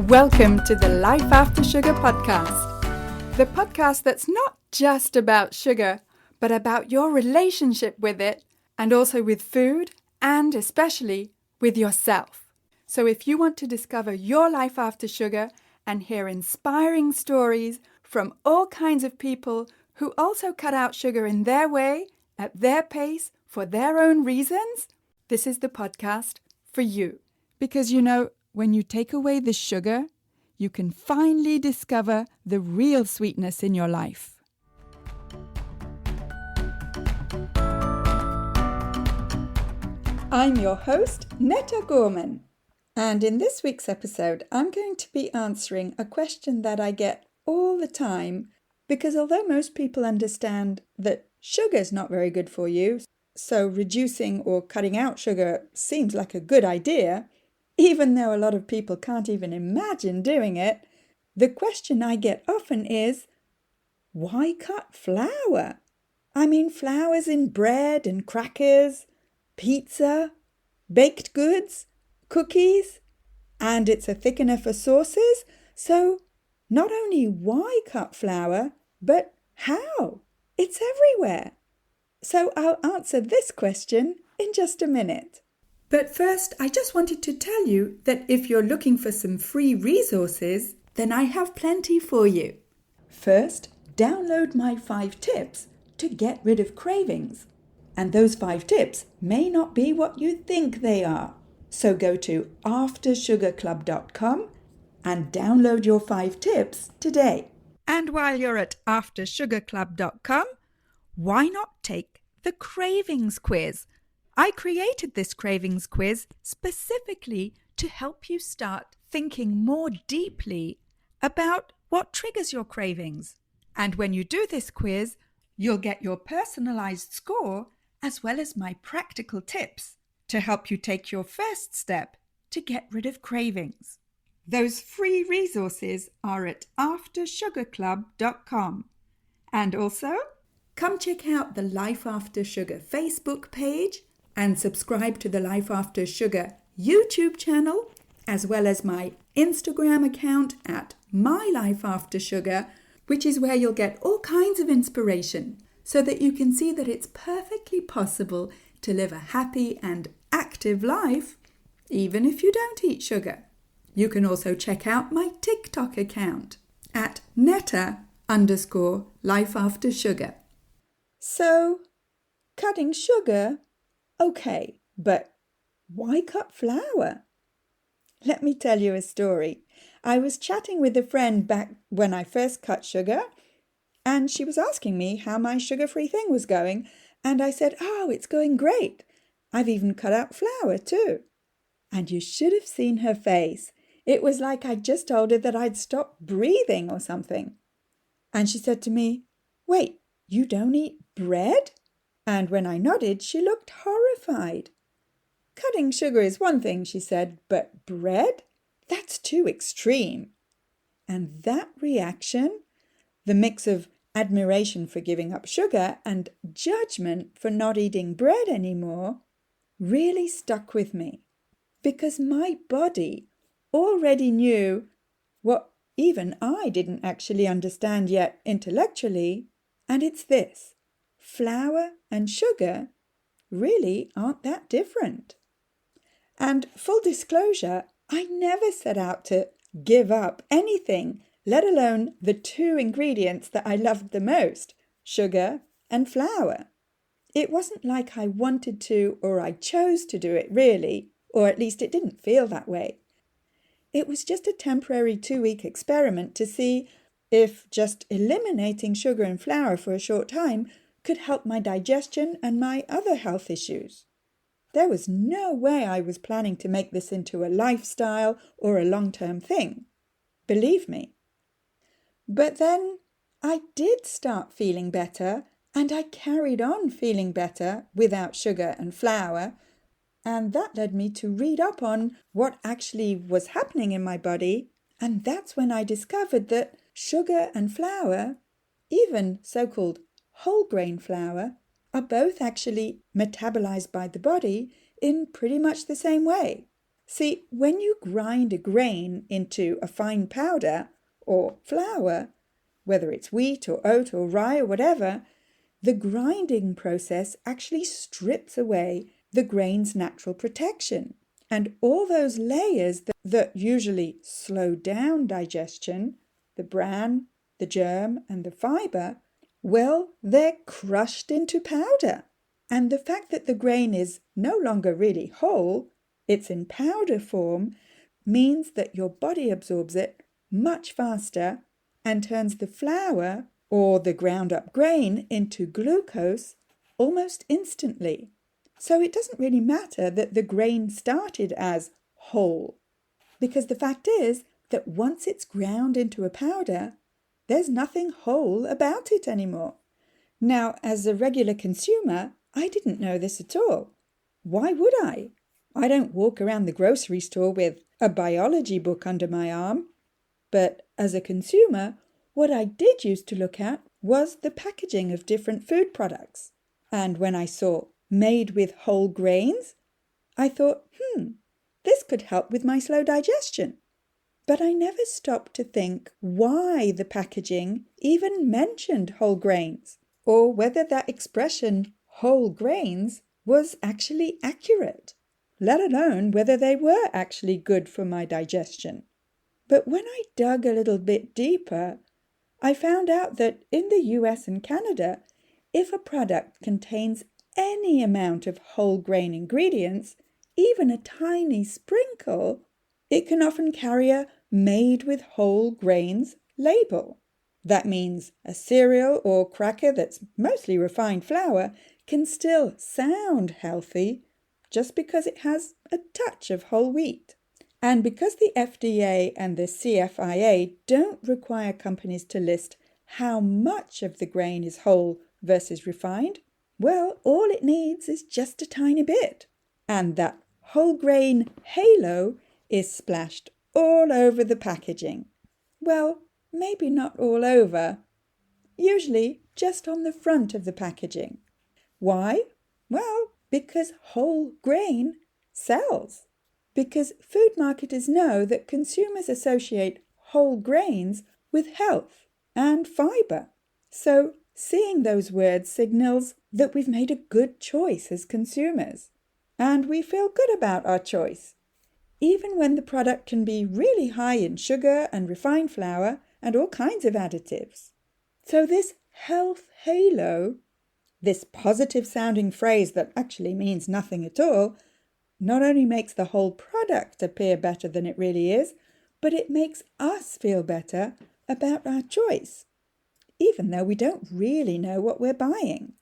Welcome to the Life After Sugar podcast. The podcast that's not just about sugar, but about your relationship with it and also with food and especially with yourself. So if you want to discover your life after sugar and hear inspiring stories from all kinds of people who also cut out sugar in their way, at their pace, for their own reasons, this is the podcast for you. Because when you take away the sugar, you can finally discover the real sweetness in your life. I'm your host, Netta Gorman. And in this week's episode, I'm going to be answering a question that I get all the time, because although most people understand that sugar is not very good for you, so reducing or cutting out sugar seems like a good idea, even though a lot of people can't even imagine doing it, the question I get often is, why cut flour? I mean, flour's in bread and crackers, pizza, baked goods, cookies, and it's a thickener for sauces. So not only why cut flour, but how? It's everywhere. So I'll answer this question in just a minute. But first, I just wanted to tell you that if you're looking for some free resources, then I have plenty for you. First, download my 5 tips to get rid of cravings. And those 5 tips may not be what you think they are. So go to aftersugarclub.com and download your 5 tips today. And while you're at aftersugarclub.com, why not take the cravings quiz? I created this cravings quiz specifically to help you start thinking more deeply about what triggers your cravings. And when you do this quiz, you'll get your personalized score as well as my practical tips to help you take your first step to get rid of cravings. Those free resources are at aftersugarclub.com. And also, come check out the Life After Sugar Facebook page and subscribe to the Life After Sugar YouTube channel, as well as my Instagram account at My Life After Sugar, which is where you'll get all kinds of inspiration so that you can see that it's perfectly possible to live a happy and active life, even if you don't eat sugar. You can also check out my TikTok account at Netta_Life After Sugar. So, cutting sugar? Okay, but why cut flour? Let me tell you a story. I was chatting with a friend back when I first cut sugar, and she was asking me how my sugar-free thing was going, and I said, it's going great. I've even cut out flour too. And you should have seen her face. It was like I'd just told her that I'd stopped breathing or something. And she said to me, "Wait, you don't eat bread?" And when I nodded, she looked horrified. "Cutting sugar is one thing," she said, "but bread? That's too extreme." And that reaction, the mix of admiration for giving up sugar and judgment for not eating bread anymore, really stuck with me. Because my body already knew what even I didn't actually understand yet intellectually, and it's this. Flour and sugar really aren't that different. And full disclosure, I never set out to give up anything, let alone the 2 ingredients that I loved the most, sugar and flour. It wasn't like I wanted to or I chose to do it really, or at least it didn't feel that way. It was just a temporary 2-week experiment to see if just eliminating sugar and flour for a short time could help my digestion and my other health issues. There was no way I was planning to make this into a lifestyle or a long-term thing. Believe me. But then I did start feeling better, and I carried on feeling better without sugar and flour, and that led me to read up on what actually was happening in my body, and that's when I discovered that sugar and flour, even so-called whole grain flour, are both actually metabolized by the body in pretty much the same way. See, when you grind a grain into a fine powder or flour, whether it's wheat or oat or rye or whatever, the grinding process actually strips away the grain's natural protection. And all those layers that usually slow down digestion, the bran, the germ, and the fiber, well, they're crushed into powder. And the fact that the grain is no longer really whole, it's in powder form, means that your body absorbs it much faster and turns the flour or the ground up grain into glucose almost instantly. So it doesn't really matter that the grain started as whole, because the fact is that once it's ground into a powder, there's nothing whole about it anymore. Now, as a regular consumer, I didn't know this at all. Why would I? I don't walk around the grocery store with a biology book under my arm. But as a consumer, what I did used to look at was the packaging of different food products. And when I saw made with whole grains, I thought, this could help with my slow digestion. But I never stopped to think why the packaging even mentioned whole grains, or whether that expression, whole grains, was actually accurate, let alone whether they were actually good for my digestion. But when I dug a little bit deeper, I found out that in the US and Canada, if a product contains any amount of whole grain ingredients, even a tiny sprinkle, it can often carry a made with whole grains label. That means a cereal or cracker that's mostly refined flour can still sound healthy just because it has a touch of whole wheat. And because the FDA and the CFIA don't require companies to list how much of the grain is whole versus refined, well, all it needs is just a tiny bit. And that whole grain halo is splashed all over the packaging. Well, maybe not all over. Usually just on the front of the packaging. Why? Well, because whole grain sells. Because food marketers know that consumers associate whole grains with health and fiber. So seeing those words signals that we've made a good choice as consumers. And we feel good about our choice, even when the product can be really high in sugar and refined flour and all kinds of additives. So this health halo, this positive sounding phrase that actually means nothing at all, not only makes the whole product appear better than it really is, but it makes us feel better about our choice, even though we don't really know what we're buying.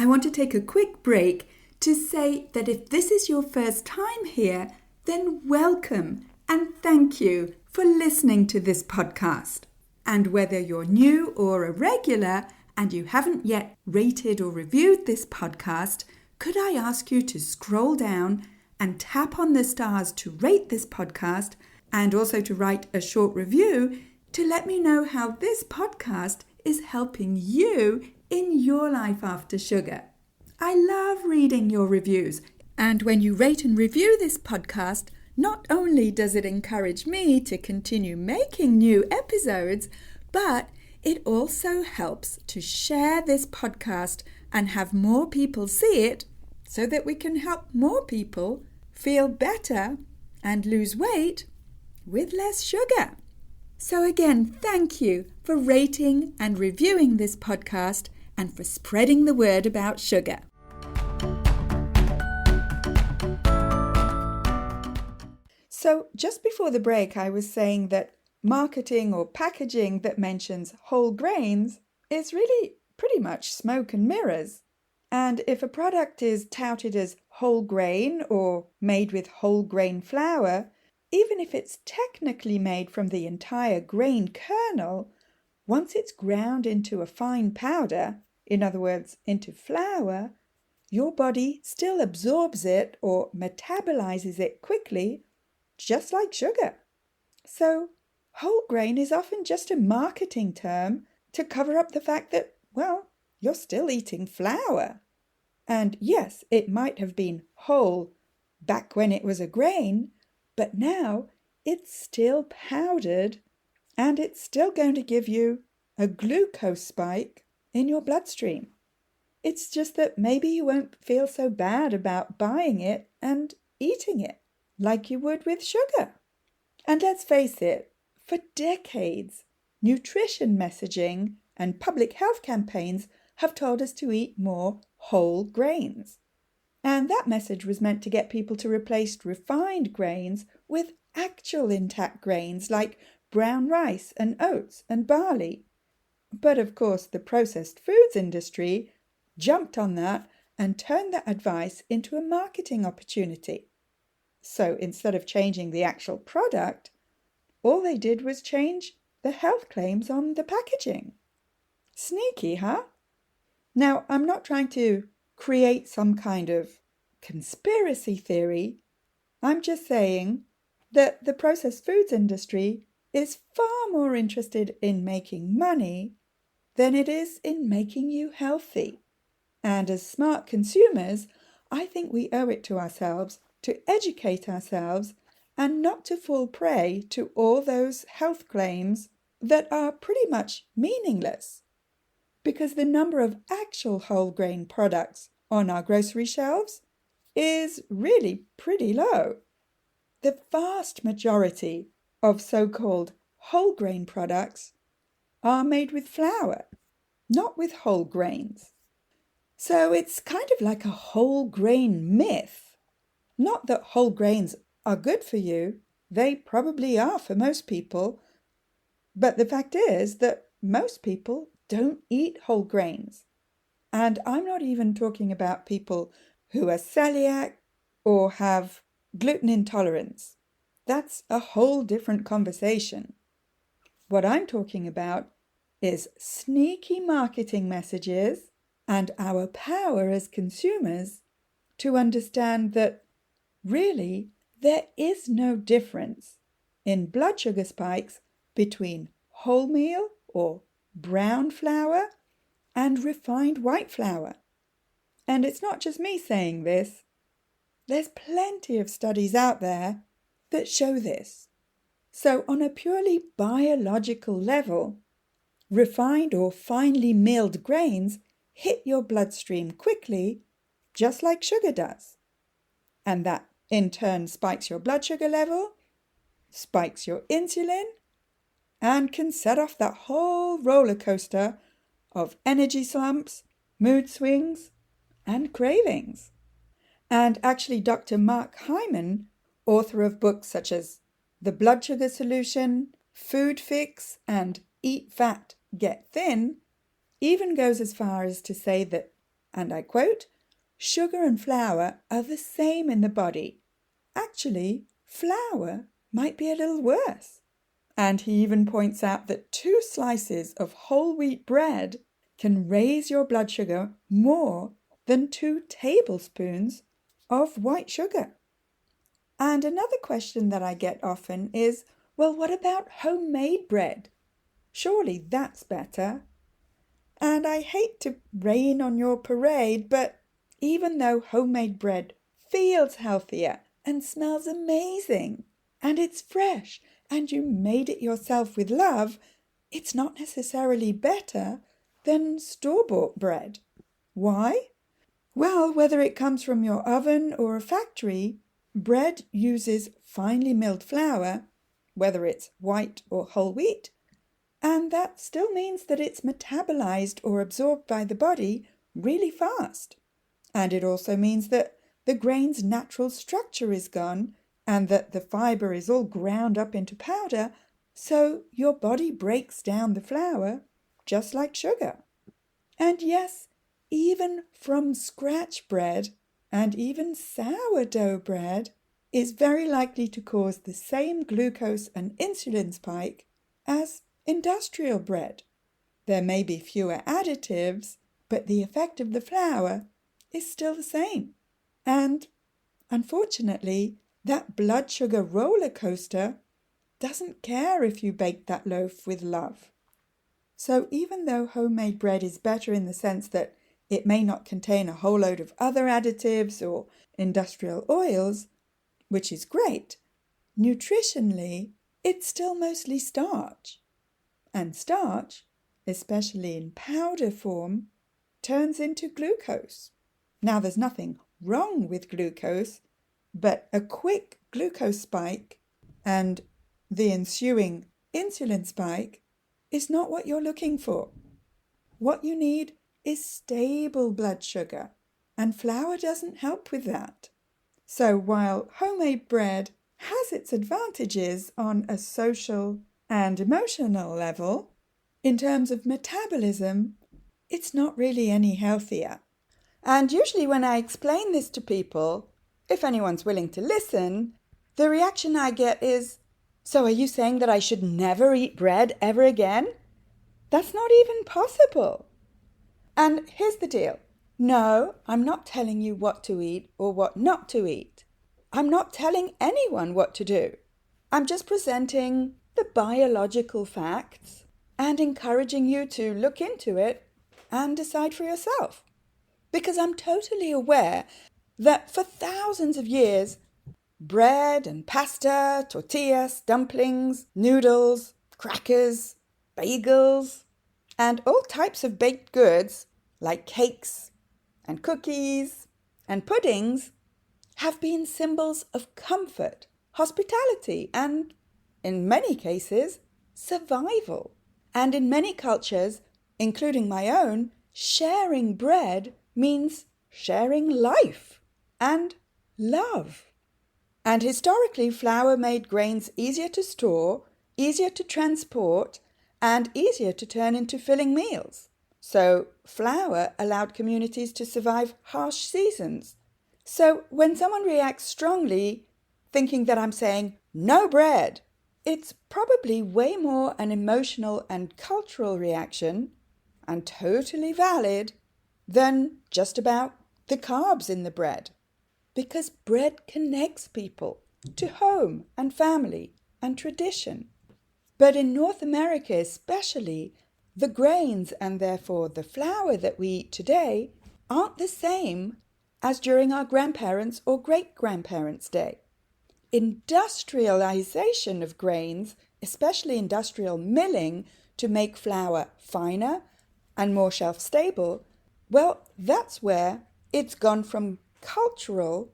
I want to take a quick break to say that if this is your first time here, then welcome and thank you for listening to this podcast. And whether you're new or a regular and you haven't yet rated or reviewed this podcast, could I ask you to scroll down and tap on the stars to rate this podcast and also to write a short review to let me know how this podcast is helping you in your life after sugar. I love reading your reviews, and when you rate and review this podcast, not only does it encourage me to continue making new episodes, but it also helps to share this podcast and have more people see it so that we can help more people feel better and lose weight with less sugar. So again, thank you for rating and reviewing this podcast and for spreading the word about sugar. So just before the break, I was saying that marketing or packaging that mentions whole grains is really pretty much smoke and mirrors. And if a product is touted as whole grain or made with whole grain flour, even if it's technically made from the entire grain kernel, once it's ground into a fine powder, in other words, into flour, your body still absorbs it or metabolizes it quickly, just like sugar. So, whole grain is often just a marketing term to cover up the fact that, well, you're still eating flour. And yes, it might have been whole back when it was a grain, but now it's still powdered and it's still going to give you a glucose spike in your bloodstream. It's just that maybe you won't feel so bad about buying it and eating it like you would with sugar. And let's face it, for decades, nutrition messaging and public health campaigns have told us to eat more whole grains. And that message was meant to get people to replace refined grains with actual intact grains like brown rice and oats and barley. But of course, the processed foods industry jumped on that and turned that advice into a marketing opportunity. So instead of changing the actual product, all they did was change the health claims on the packaging. Sneaky, huh? Now, I'm not trying to create some kind of conspiracy theory. I'm just saying that the processed foods industry is far more interested in making money than it is in making you healthy. And as smart consumers, I think we owe it to ourselves to educate ourselves and not to fall prey to all those health claims that are pretty much meaningless. Because the number of actual whole grain products on our grocery shelves is really pretty low. The vast majority of so-called whole grain products are made with flour, not with whole grains. So it's kind of like a whole grain myth. Not that whole grains are good for you, they probably are for most people, but the fact is that most people don't eat whole grains. And I'm not even talking about people who are celiac or have gluten intolerance. That's a whole different conversation. What I'm talking about is sneaky marketing messages and our power as consumers to understand that really there is no difference in blood sugar spikes between wholemeal or brown flour and refined white flour. And it's not just me saying this. There's plenty of studies out there that show this. So on a purely biological level, refined or finely milled grains hit your bloodstream quickly, just like sugar does. And that in turn spikes your blood sugar level, spikes your insulin, and can set off that whole roller coaster of energy slumps, mood swings, and cravings. And actually, Dr. Mark Hyman, author of books such as The Blood Sugar Solution, Food Fix, and Eat Fat, Get Thin, even goes as far as to say that, and I quote, sugar and flour are the same in the body. Actually, flour might be a little worse. And he even points out that 2 slices of whole wheat bread can raise your blood sugar more than 2 tablespoons of white sugar. And another question that I get often is, well, what about homemade bread? Surely that's better. And I hate to rain on your parade, but even though homemade bread feels healthier and smells amazing, and it's fresh, and you made it yourself with love, it's not necessarily better than store-bought bread. Why? Well, whether it comes from your oven or a factory, bread uses finely milled flour, whether it's white or whole wheat, and that still means that it's metabolized or absorbed by the body really fast. And it also means that the grain's natural structure is gone and that the fiber is all ground up into powder, so your body breaks down the flour just like sugar. And yes, even from scratch bread and even sourdough bread is very likely to cause the same glucose and insulin spike as industrial bread. There may be fewer additives, but the effect of the flour is still the same. And unfortunately, that blood sugar roller coaster doesn't care if you bake that loaf with love. So even though homemade bread is better in the sense that It may not contain a whole load of other additives or industrial oils, which is great. Nutritionally, it's still mostly starch. And starch, especially in powder form, turns into glucose. Now, there's nothing wrong with glucose, but a quick glucose spike and the ensuing insulin spike is not what you're looking for. What you need is stable blood sugar, and flour doesn't help with that. So while homemade bread has its advantages on a social and emotional level, in terms of metabolism, it's not really any healthier. And usually when I explain this to people, if anyone's willing to listen, the reaction I get is, "So are you saying that I should never eat bread ever again? That's not even possible." And here's the deal. No, I'm not telling you what to eat or what not to eat. I'm not telling anyone what to do. I'm just presenting the biological facts and encouraging you to look into it and decide for yourself. Because I'm totally aware that for thousands of years, bread and pasta, tortillas, dumplings, noodles, crackers, bagels, and all types of baked goods like cakes and cookies and puddings have been symbols of comfort, hospitality, and, in many cases, survival. And in many cultures, including my own, sharing bread means sharing life and love. And historically, flour made grains easier to store, easier to transport, and easier to turn into filling meals. So flour allowed communities to survive harsh seasons. So when someone reacts strongly, thinking that I'm saying no bread, it's probably way more an emotional and cultural reaction, and totally valid, than just about the carbs in the bread. Because bread connects people to home and family and tradition. But in North America especially, the grains and therefore the flour that we eat today aren't the same as during our grandparents' or great-grandparents' day. Industrialization of grains, especially industrial milling to make flour finer and more shelf-stable, well, that's where it's gone from cultural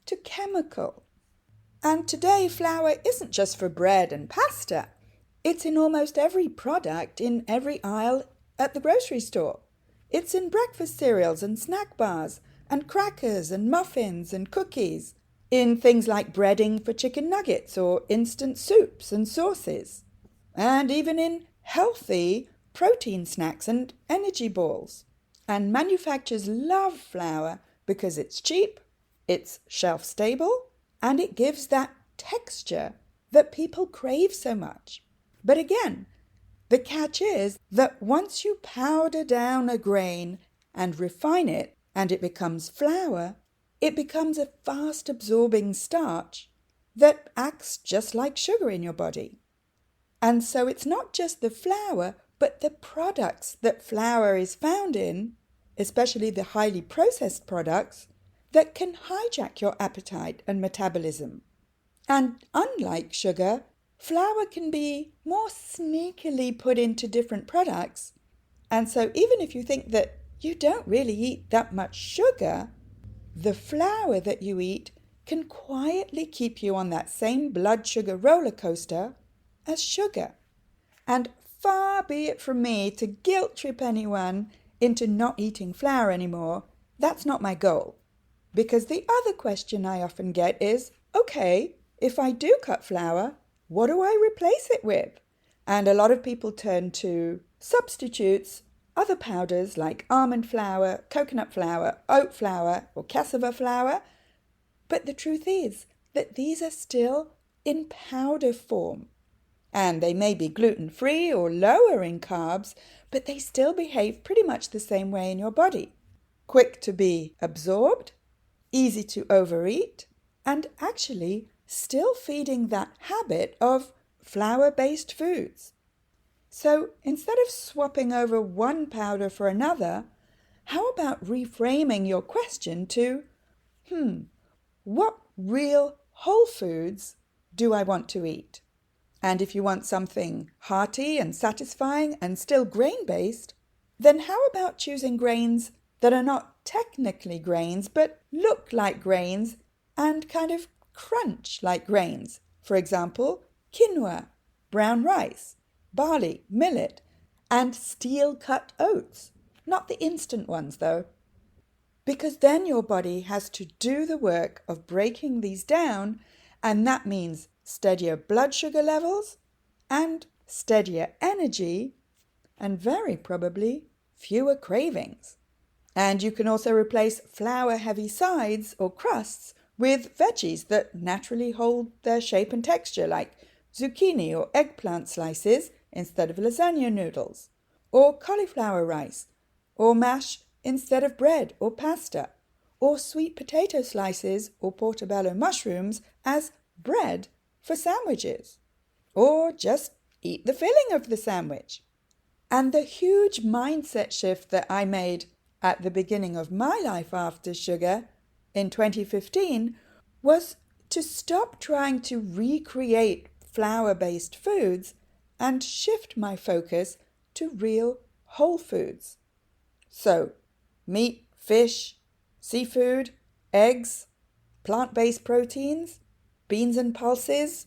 to chemical. And today flour isn't just for bread and pasta. It's in almost every product in every aisle at the grocery store. It's in breakfast cereals and snack bars and crackers and muffins and cookies, in things like breading for chicken nuggets or instant soups and sauces, and even in healthy protein snacks and energy balls. And manufacturers love flour because it's cheap, it's shelf-stable, and it gives that texture that people crave so much. But again, the catch is that once you powder down a grain and refine it and it becomes flour, it becomes a fast-absorbing starch that acts just like sugar in your body. And so it's not just the flour, but the products that flour is found in, especially the highly processed products, that can hijack your appetite and metabolism. And unlike sugar, flour can be more sneakily put into different products. And so even if you think that you don't really eat that much sugar, the flour that you eat can quietly keep you on that same blood sugar roller coaster as sugar. And far be it from me to guilt trip anyone into not eating flour anymore. That's not my goal. Because the other question I often get is, okay, if I do cut flour, what do I replace it with? And a lot of people turn to substitutes, other powders like almond flour, coconut flour, oat flour, or cassava flour. But the truth is that these are still in powder form. And they may be gluten-free or lower in carbs, but they still behave pretty much the same way in your body. Quick to be absorbed, easy to overeat, and actually still feeding that habit of flour-based foods. So instead of swapping over one powder for another, how about reframing your question to, what real whole foods do I want to eat? And if you want something hearty and satisfying and still grain-based, then how about choosing grains that are not technically grains but look like grains and kind of crunch like grains? For example, quinoa, brown rice, barley, millet, and steel-cut oats. Not the instant ones, though. Because then your body has to do the work of breaking these down, and that means steadier blood sugar levels and steadier energy and very probably fewer cravings. And you can also replace flour-heavy sides or crusts with veggies that naturally hold their shape and texture, like zucchini or eggplant slices instead of lasagna noodles, or cauliflower rice, or mash instead of bread or pasta, or sweet potato slices or portobello mushrooms as bread for sandwiches, or just eat the filling of the sandwich. And the huge mindset shift that I made at the beginning of my life after sugar in 2015 was to stop trying to recreate flour-based foods and shift my focus to real whole foods. So, meat, fish, seafood, eggs, plant-based proteins, beans and pulses,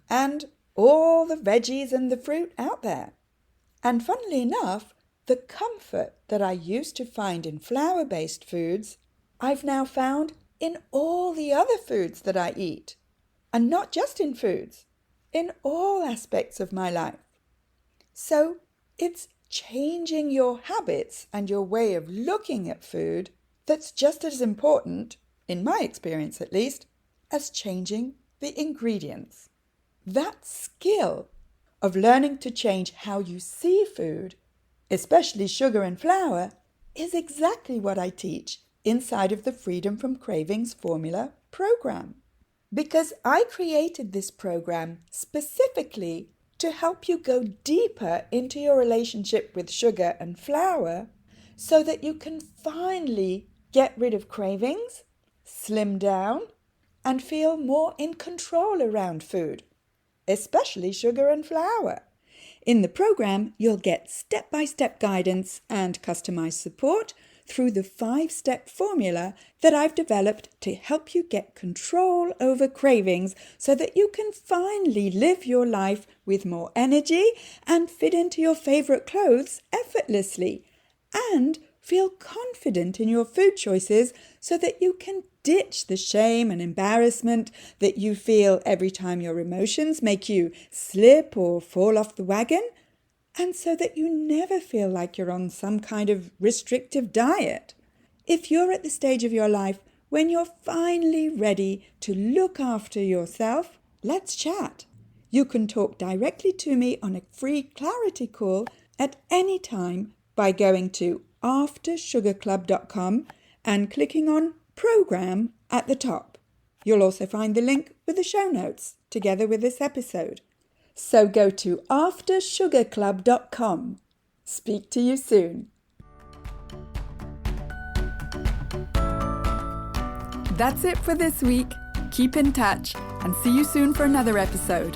and all the veggies and the fruit out there. And funnily enough, the comfort that I used to find in flour-based foods, I've now found in all the other foods that I eat. And not just in foods, in all aspects of my life. So it's changing your habits and your way of looking at food that's just as important, in my experience at least, as changing the ingredients. That skill of learning to change how you see food, especially sugar and flour, is exactly what I teach inside of the Freedom from Cravings Formula program. Because I created this program specifically to help you go deeper into your relationship with sugar and flour so that you can finally get rid of cravings, slim down, and feel more in control around food, especially sugar and flour. In the program, you'll get step-by-step guidance and customized support through the 5-step formula that I've developed to help you get control over cravings so that you can finally live your life with more energy and fit into your favorite clothes effortlessly and feel confident in your food choices so that you can ditch the shame and embarrassment that you feel every time your emotions make you slip or fall off the wagon, and so that you never feel like you're on some kind of restrictive diet. If you're at the stage of your life when you're finally ready to look after yourself, let's chat. You can talk directly to me on a free clarity call at any time by going to aftersugarclub.com and clicking on Program at the top. You'll also find the link with the show notes together with this episode. So go to aftersugarclub.com. Speak to you soon. That's it for this week. Keep in touch and see you soon for another episode.